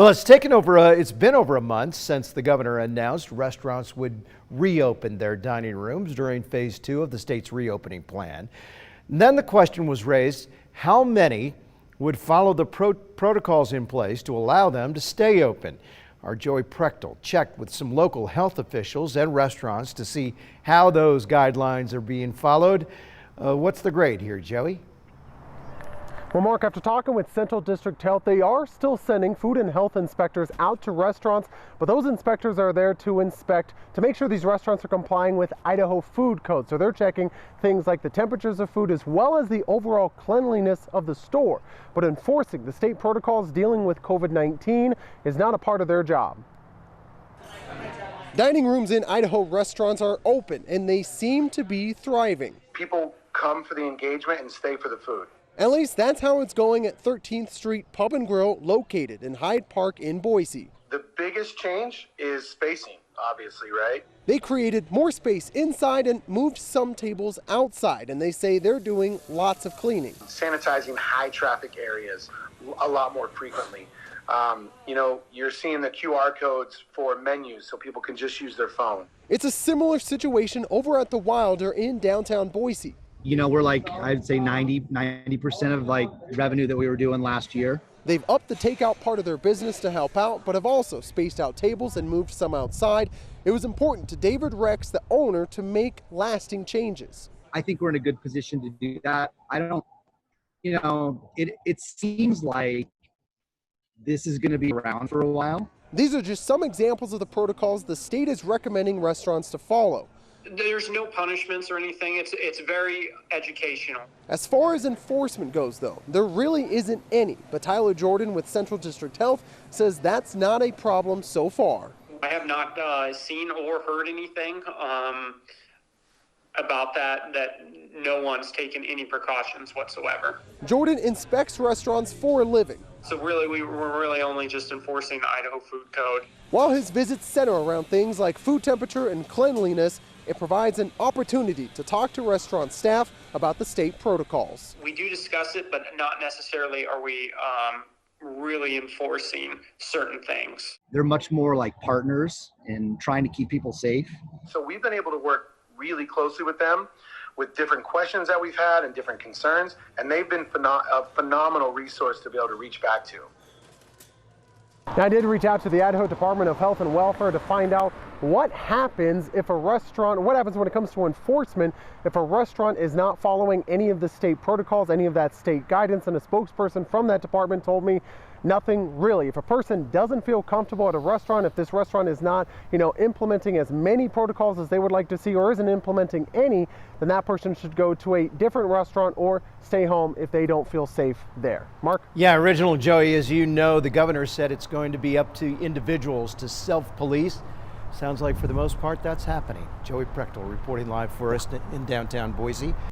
Well, it's been over a month since the governor announced restaurants would reopen their dining rooms during phase 2 of the state's reopening plan. And then the question was raised, how many would follow the protocols in place to allow them to stay open? Our Joey Prechtel checked with some local health officials and restaurants to see how those guidelines are being followed. What's the grade here, Joey? Well, Mark, after talking with Central District Health, they are still sending food and health inspectors out to restaurants, but those inspectors are there to inspect to make sure these restaurants are complying with Idaho food code. So they're checking things like the temperatures of food as well as the overall cleanliness of the store. But enforcing the state protocols dealing with COVID-19 is not a part of their job. Dining rooms in Idaho restaurants are open and they seem to be thriving. People come for the engagement and stay for the food. At least that's how it's going at 13th Street Pub and Grill located in Hyde Park in Boise. The biggest change is spacing, obviously, right? They created more space inside and moved some tables outside, and they say they're doing lots of cleaning. Sanitizing high traffic areas a lot more frequently. You're seeing the QR codes for menus so people can just use their phone. It's a similar situation over at the Wilder in downtown Boise. You know, we're like, I'd say 90% of like revenue that we were doing last year. They've upped the takeout part of their business to help out, but have also spaced out tables and moved some outside. It was important to David Rex, the owner, to make lasting changes. I think we're in a good position to do that. It seems like this is going to be around for a while. These are just some examples of the protocols the state is recommending restaurants to follow. There's no punishments or anything. It's very educational. As far as enforcement goes, though, there really isn't any. But Tyler Jordan with Central District Health says that's not a problem so far. I have not seen or heard anything about that no one's taken any precautions whatsoever. Jordan inspects restaurants for a living. So really, we're really only just enforcing the Idaho food code. While his visits center around things like food temperature and cleanliness, it provides an opportunity to talk to restaurant staff about the state protocols. We do discuss it, but not necessarily are we really enforcing certain things. They're much more like partners in trying to keep people safe. So we've been able to work really closely with them with different questions that we've had and different concerns, and they've been a phenomenal resource to be able to reach back to. I did reach out to the Idaho Department of Health and Welfare to find out what happens when it comes to enforcement if a restaurant is not following any of the state protocols, any of that state guidance. And a spokesperson from that department told me nothing really. If a person doesn't feel comfortable at a restaurant, if this restaurant is not, implementing as many protocols as they would like to see or isn't implementing any, then that person should go to a different restaurant or stay home if they don't feel safe there. Mark? Yeah, Original Joey, as you know, the governor said it's going to be up to individuals to self-police. Sounds like for the most part that's happening. Joey Prechtel reporting live for us in downtown Boise.